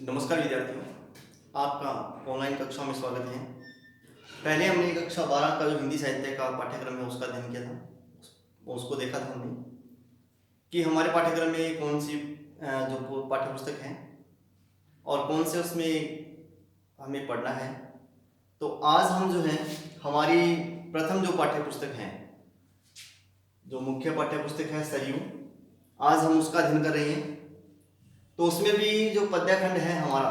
नमस्कार विद्यार्थियों, आपका ऑनलाइन कक्षा में स्वागत है। पहले हमने कक्षा 12 का जो हिंदी साहित्य का पाठ्यक्रम है उसका अध्ययन किया था। उसको देखा था हमने कि हमारे पाठ्यक्रम में कौन सी जो पाठ्य पुस्तक है और कौन से उसमें हमें पढ़ना है। तो आज हम जो है हमारी प्रथम जो पाठ्य पुस्तक है, जो मुख्य पाठ्य पुस्तक है सरयू, आज हम उसका अध्ययन कर रहे हैं। तो उसमें भी जो पद्यखंड है हमारा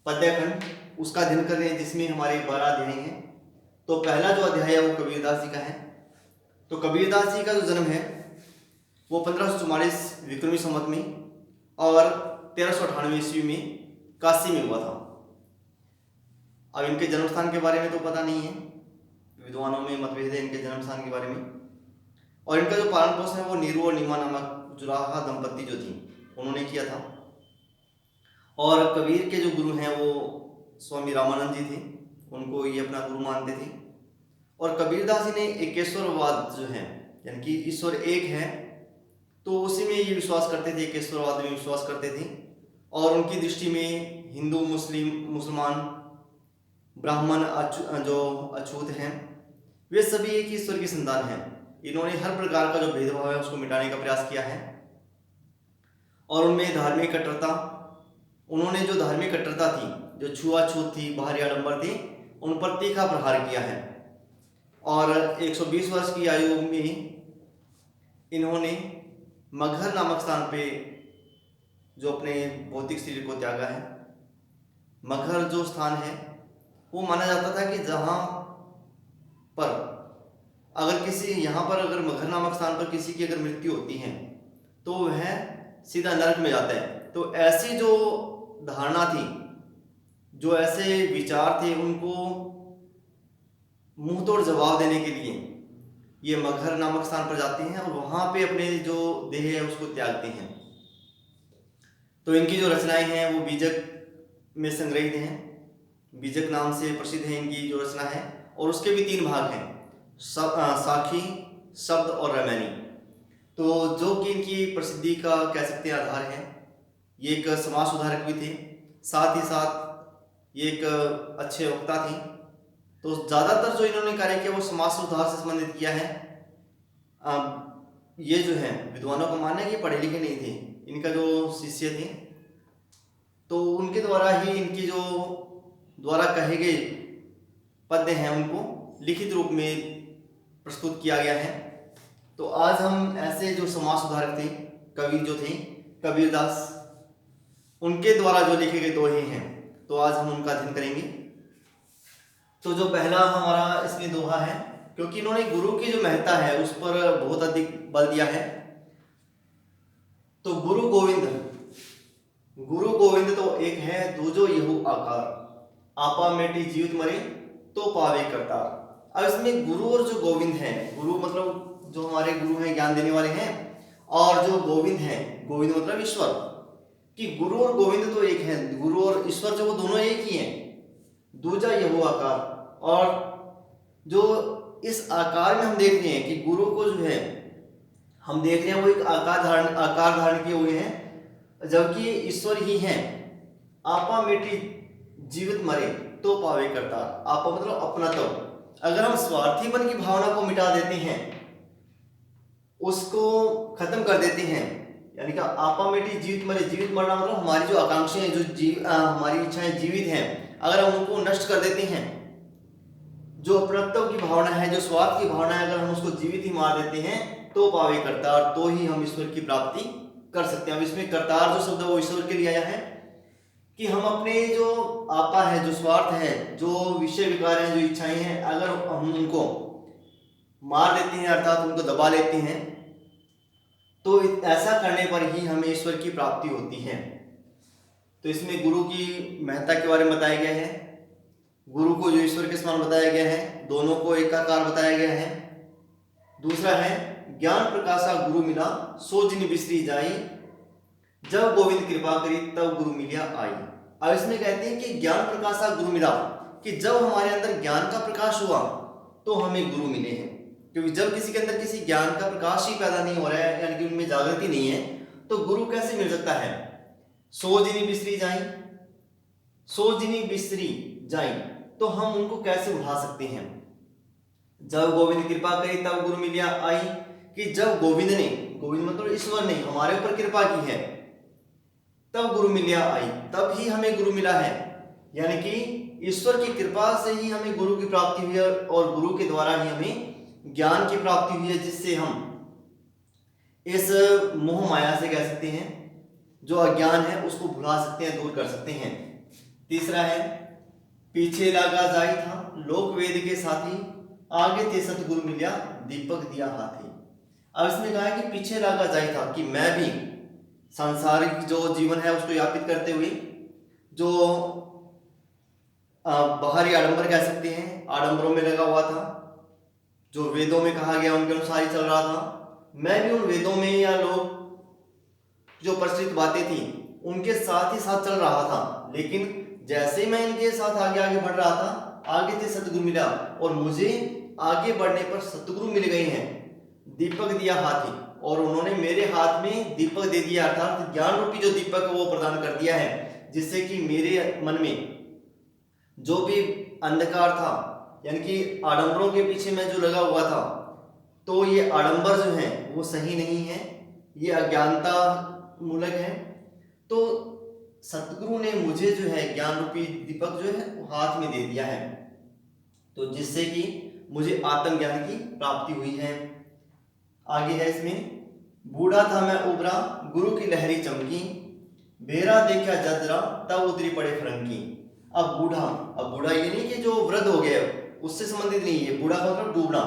पद्यखंड उसका अध्ययन कर रहे हैं, जिसमें हमारे 12 अध्याय हैं। तो पहला जो अध्याय है वो कबीरदास जी का है। तो कबीरदास जी का जो जन्म है वो 1544 विक्रमी संवत में और 1398 ईस्वी में काशी में हुआ था। अब इनके जन्म स्थान के बारे में तो पता नहीं है, विद्वानों में मतभेद है इनके जन्म स्थान के बारे में। और इनका जो पालन पोषण है वो नीरू और नीमा नामक जुलाहा दंपत्ति जो थी उन्होंने किया था। और कबीर के जो गुरु हैं वो स्वामी रामानंद जी थे, उनको ये अपना गुरु मानते थे। और कबीरदास जी ने एकेश्वरवाद जो है, यानी कि ईश्वर एक है, तो उसी में ये विश्वास करते थे, एकेश्वरवाद में विश्वास करते थे। और उनकी दृष्टि में हिंदू, मुसलमान, ब्राह्मण जो अछूत हैं वे सभी एक ही ईश्वर की संतान हैं। इन्होंने हर प्रकार का जो भेदभाव है उसको मिटाने का प्रयास किया है। और उनमें धार्मिक कट्टरता, उन्होंने जो धार्मिक कट्टरता थी, जो छुआछूत थी, बाहरी आडंबर थे, उन पर तीखा प्रहार किया है। और 120 वर्ष की आयु में इन्होंने मगहर नामक स्थान पे जो अपने भौतिक शरीर को त्यागा है। मगहर जो स्थान है वो माना जाता था कि जहाँ पर अगर मगहर नामक स्थान पर किसी की अगर मृत्यु होती है तो वह सीधा नरक में जाता है। तो ऐसी जो धारणा थी, जो ऐसे विचार थे, उनको मुंह तोड़ जवाब देने के लिए ये मगहर नामक स्थान पर जाते हैं और वहां पे अपने जो देह है उसको त्यागते हैं। तो इनकी जो रचनाएं हैं वो बीजक में संग्रहित हैं। बीजक नाम से प्रसिद्ध है इनकी जो रचना है। और उसके भी 3 भाग हैं, साखी, शब्द और रामायणी। तो जो कि इनकी प्रसिद्धि का कह सकते हैं आधार है। ये एक समाज सुधारक भी थे, साथ ही साथ ये एक अच्छे वक्ता थे। तो ज़्यादातर जो इन्होंने कार्य किया वो समाज सुधार से संबंधित किया है। ये जो है विद्वानों का मानना है कि पढ़े लिखे नहीं थे, इनका जो शिष्य थे तो उनके द्वारा ही इनकी जो द्वारा कहे गए पद्य हैं उनको लिखित रूप में प्रस्तुत किया गया है। तो आज हम ऐसे जो समाज सुधारक थे, कवि जो थे कबीरदास, उनके द्वारा जो लिखे गए दोहे हैं, तो आज हम उनका अध्ययन करेंगे। तो जो पहला हमारा इसमें दोहा है, क्योंकि इन्होंने गुरु की जो महत्ता है उस पर बहुत अधिक बल दिया है। तो गुरु गोविंद तो एक है, दूजो यहू आकार, आपा मेटी जीवित मरे तो पावे करतार। अब इसमें गुरु और जो गोविंद है, गुरु मतलब जो हमारे गुरु हैं, ज्ञान देने वाले हैं, और जो गोविंद है, गोविंद मतलब ईश्वर, कि गुरु और गोविंद तो एक है, गुरु और ईश्वर जो वो दोनों एक ही हैं। दूजा यहू आकार, और जो इस आकार में हम देखते हैं कि गुरु को जो है हम देख रहे हैं वो एक आकार धारण किए हुए हैं, जबकि ईश्वर ही हैं। आपा मेटी जीवित मरे तो पावे करतार। आपा मतलब अपना। तो अगर हम स्वार्थीपन की भावना को मिटा देते हैं, उसको खत्म कर देते हैं, यानी कि आपा मेटी जीवित मरे, जीवित मरना मतलब हमारी जो आकांक्षाएं, जो हमारी इच्छाएं जीवित हैं, अगर हम उनको नष्ट कर देते हैं, जो अपनत्व की भावना है, जो स्वार्थ की भावना है, अगर हम उसको जीवित ही मार देते हैं तो पावे करतार, तो ही हम ईश्वर की प्राप्ति कर सकते हैं। अब इसमें करतार जो शब्द है वो ईश्वर के लिए आया है कि हम अपने जो आपा है, जो स्वार्थ है, जो विषय विकार है, जो इच्छाएं हैं, अगर हम उनको मार देते हैं, अर्थात उनको दबा लेते हैं, तो ऐसा करने पर ही हमें ईश्वर की प्राप्ति होती है। तो इसमें गुरु की महत्ता के बारे में बताया गया है। गुरु को जो ईश्वर के समान बताया गया है, दोनों को एकाकार बताया गया है। दूसरा है ज्ञान प्रकाशा गुरु मिला, सो जिन बिसरी जाई, जब गोविंद कृपा करी तब गुरु मिलिया आई। अब इसमें कहते हैं कि ज्ञान प्रकाशा गुरु मिला, कि जब हमारे अंदर ज्ञान का प्रकाश हुआ तो हमें गुरु मिले हैं। क्योंकि जब किसी के अंदर किसी ज्ञान का प्रकाश ही पैदा नहीं हो रहा है, यानी कि उनमें जागृति नहीं है, तो गुरु कैसे मिल सकता है। सोजिनी बिसरी जाई, सोजिनी बिसरी जाई, तो हम उनको कैसे भुला सकते हैं? जब गोविंद कृपा करी तब गुरु मिलिया आई, कि जब गोविंद ने, गोविंद मतलब ईश्वर ने हमारे ऊपर कृपा की है, तब गुरु मिलिया आई, तब ही हमें गुरु मिला है। यानी कि ईश्वर की कृपा से ही हमें गुरु की प्राप्ति हुई है, और गुरु के द्वारा ही हमें ज्ञान की प्राप्ति हुई है, जिससे हम इस मोह माया से कह सकते हैं, जो अज्ञान है उसको भुला सकते हैं, दूर कर सकते हैं। तीसरा है, पीछे लागा जाई था लोक वेद के साथी, आगे ते सतगुरु मिलिया दीपक दिया हाथी। अब इसमें कहा है कि पीछे लागा जाई था, कि मैं भी सांसारिक जो जीवन है उसको यापित करते हुए, जो बाहरी आडंबर कह सकते हैं, आडंबरों में लगा हुआ था, जो वेदों में कहा गया उनके अनुसार ही चल रहा था। मैं भी उन वेदों में या लोग जो प्रचलित बातें थी उनके साथ ही साथ चल रहा था, लेकिन जैसे मैं इनके साथ आगे आगे बढ़ रहा था, आगे से सतगुरु मिला, और मुझे आगे बढ़ने पर सतगुरु मिल गए हैं, दीपक दिया हाथी, और उन्होंने मेरे हाथ में दीपक दे दिया, अर्थात ज्ञान रूपी जो दीपक है वो प्रदान कर दिया है, जिससे कि मेरे मन में जो भी अंधकार था, यानी कि आडंबरों के पीछे मैं जो लगा हुआ था, तो ये आडंबर जो है वो सही नहीं है, ये अज्ञानता मूलक है। तो सतगुरु ने मुझे जो है ज्ञान रूपी दीपक जो है वो हाथ में दे दिया है, तो जिससे कि मुझे आत्मज्ञान की प्राप्ति हुई है। आगे है इसमें, बूढ़ा था मैं उबरा गुरु की लहरी चमकी, बेरा देखा जजरा तब उतरी पड़े फरंकी। अब बूढ़ा ये नहीं कि जो वृद्ध हो गया उससे संबंधित नहीं है, बूढ़ा मतलब डूबना,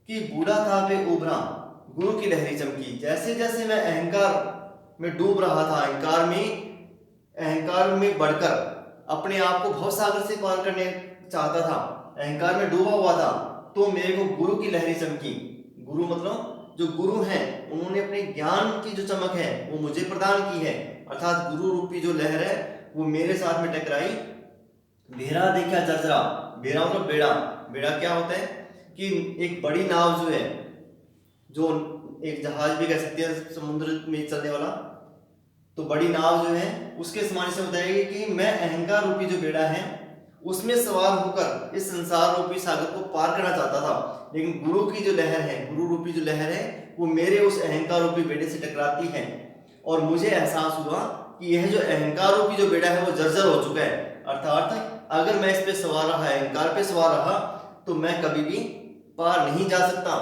कि बूढ़ा था पे उबरा गुरु की लहरी चमकी। जैसे जैसे मैं अहंकार में डूब रहा था, अहंकार में बढ़कर अपने आप को भवसागर से पार करने चाहता था, अहंकार में डूबा हुआ था, तो मेरे को गुरु की लहरी चमकी। गुरु मतलब जो गुरु हैं उन्होंने अपने ज्ञान की जो चमक है वो मुझे प्रदान की है, अर्थात गुरु रूपी जो लहर है वो मेरे साथ में टकराई। बेड़ा देखा जर्जरा, बेड़ा मतलब बेड़ा, बेड़ा क्या होता है कि एक बड़ी नाव जो है, जो एक जहाज भी कह सकते हैं समुद्र में चलने वाला, तो बड़ी नाव जो है उसके समान से बताएगी कि मैं अहंकार रूपी जो बेड़ा है उसमें सवार होकर इस संसार रूपी सागर को पार करना चाहता था, लेकिन गुरु की जो लहर है, गुरु रूपी जो लहर है वो मेरे उस अहंकार रूपी बेड़े से टकराती है, और मुझे एहसास हुआ कि यह जो अहंकार रूपी जो बेड़ा है वो जर्जर हो चुका है, अर्थात अगर मैं इस पे सवार रहा, अहंकार पे सवार रहा, तो मैं कभी भी पार नहीं जा सकता।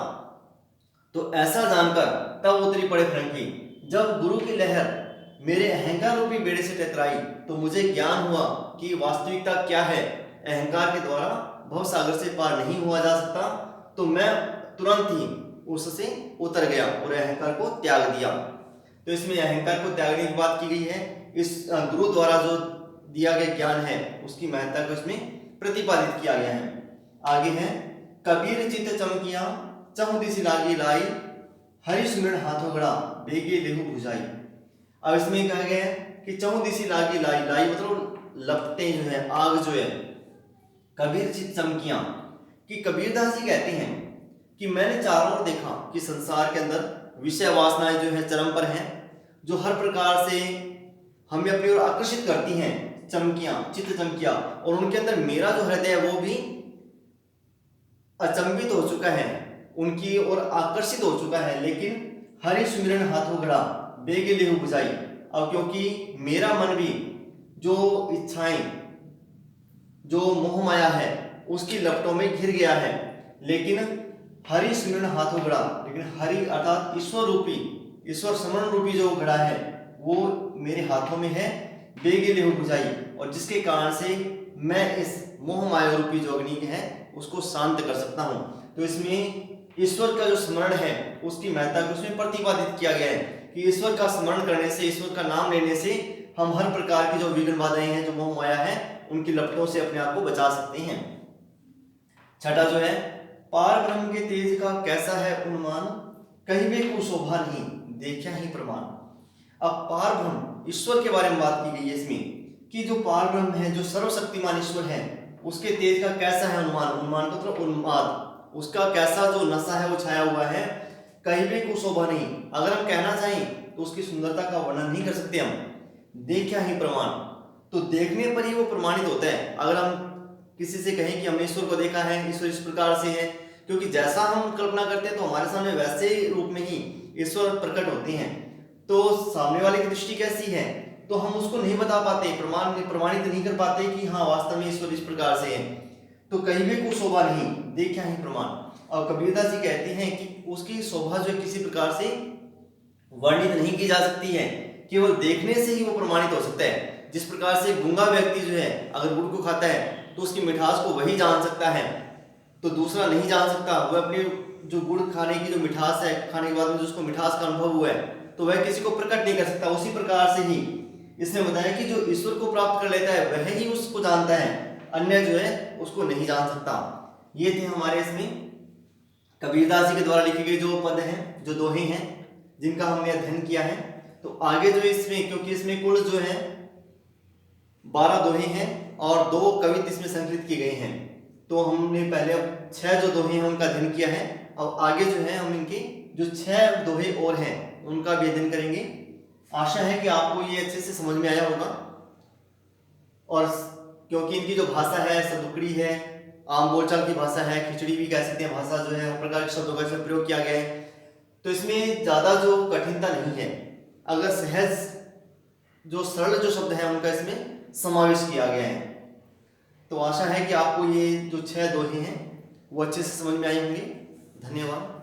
तो ऐसा जानकर तब उतरी पड़े फरंकी, जब गुरु की लहर मेरे अहंकार रूपी बेड़े से टकराई तो मुझे ज्ञान हुआ कि वास्तविकता क्या है, अहंकार के द्वारा भवसागर से पार नहीं हुआ जा सकता। तो मैं तुरंत ही उससे उतर गया और अहंकार को त्याग दिया। तो इसमें अहंकार को त्यागने की बात की गई है, इस गुरु द्वारा जो दिया गया ज्ञान है उसकी महत्ता को इसमें प्रतिपादित किया गया है। आगे है, कबीर चित चमकिया चहु दिसि लागी लाई, हरि सुमिरन हाथों गड़ा बेगे लेहु बुझाई। अब इसमें कहा गया है कि चहु दिसि लागी लाई, लाई मतलब लपटें जो है, आग जो है, कबीर चित चमकिया, कि कबीरदास जी कहते हैं कि मैंने चारों ओर देखा कि संसार के अंदर विषय वासनाएं जो है चरम पर हैं, जो हर प्रकार से हमें अपनी ओर आकर्षित करती हैं, चमकियां, चित्त चमकिया, और उनके अंदर मेरा जो हृदय है वो भी अचंभित हो चुका है, उनकी ओर आकर्षित हो चुका है, लेकिन हरि सुमिरन हाथों गड़ा बेगे लेहु बुझाई। अब क्योंकि मेरा मन भी जो इच्छाएं, जो मोह माया है उसकी लपटों में घिर गया है, लेकिन हरि सुमिरन हाथों गड़ा, लेकिन हरि अर्थात ईश्वर रूपी, ईश्वर स्मरण रूपी जो घड़ा है वो मेरे हाथों में है, बेगे लेहु बुझाई, और जिसके कारण से मैं इस मोह माया रूपी जो अग्नि है उसको शांत कर सकता हूं। तो इसमें ईश्वर का जो स्मरण है उसकी महत्ता को उसमें प्रतिपादित किया गया है कि ईश्वर का स्मरण करने से, ईश्वर का नाम लेने से हम हर प्रकार की जो विघ्न बाधाएं हैं, जो मोह माया है, उनकी लपटों से अपने आप को बचा सकते हैं। छठा जो है, पार ब्रह्म के तेज का कैसा है उन्मान, कहीं को शोभा नहीं देखा ही प्रमाण। अब पार ब्रह्म ईश्वर के बारे में बात की गई है इसमें, कि जो पार ब्रह्म है, जो सर्वशक्तिमान ईश्वर है, उसके तेज का कैसा है उन्मान, उन्मान मतलब उन्माद, उसका कैसा जो नशा है वो छाया हुआ है, कहीं भी को शोभा नहीं। अगर हम कहना चाहें तो उसकी सुंदरता का वर्णन नहीं कर सकते हम, देखा ही प्रमाण। तो देखने पर ही वो प्रमाणित होता है। अगर हम किसी से कहें कि हमने ईश्वर को देखा है, ईश्वर इस प्रकार से है, क्योंकि जैसा हम कल्पना करते हैं तो हमारे सामने वैसे ही रूप में ही ईश्वर प्रकट होते हैं। तो सामने वाले की दृष्टि कैसी है तो हम उसको नहीं बता पाते, प्रमाणित नहीं कर पाते कि हाँ वास्तव में ईश्वर इस प्रकार से है। तो कहीं भी कोई शोभा नहीं, देखा ही प्रमाण। और कबीरदास जी कहते हैं कि उसकी शोभा जो है किसी प्रकार से वर्णित नहीं की जा सकती है, केवल देखने से ही वो प्रमाणित हो सकता है। जिस प्रकार से गूंगा व्यक्ति जो है अगर गुड़ को खाता है तो उसकी मिठास को वही जान सकता है, तो दूसरा नहीं जान सकता। वह अपनी जो गुड़ खाने की जो मिठास है, खाने के बाद में जो उसको मिठास का अनुभव हुआ है, तो वह किसी को प्रकट नहीं कर सकता। उसी प्रकार से ही इसने बताया कि जो ईश्वर को प्राप्त कर लेता है वह ही उसको जानता है, अन्य जो है उसको नहीं जान सकता। ये थे हमारे इसमें कबीरदास जी के द्वारा लिखे गए जो पद हैं, जो दोहे हैं, जिनका हमने अध्ययन किया है। तो आगे जो इसमें, क्योंकि इसमें कुल जो है 12 दोहे हैं और 2 कवित्त इसमें संकलित किए गए हैं, तो हमने पहले 6 जो दोहे हैं उनका अध्ययन किया है। अब आगे जो है हम इनके जो 6 दोहे और हैं उनका भी अध्ययन करेंगे। आशा है कि आपको ये अच्छे से समझ में आया होगा। और क्योंकि इनकी जो भाषा है सदुकड़ी है, आम बोलचाल की भाषा है, खिचड़ी भी कह सकते हैं भाषा जो है, हर प्रकार के शब्दों का इसमें प्रयोग किया गया है, तो इसमें ज़्यादा जो कठिनता नहीं है। अगर सहज जो सरल जो शब्द हैं उनका इसमें समावेश किया गया है। तो आशा है कि आपको ये जो 6 दोहे हैं वो अच्छे से समझ में आए होंगे। धन्यवाद।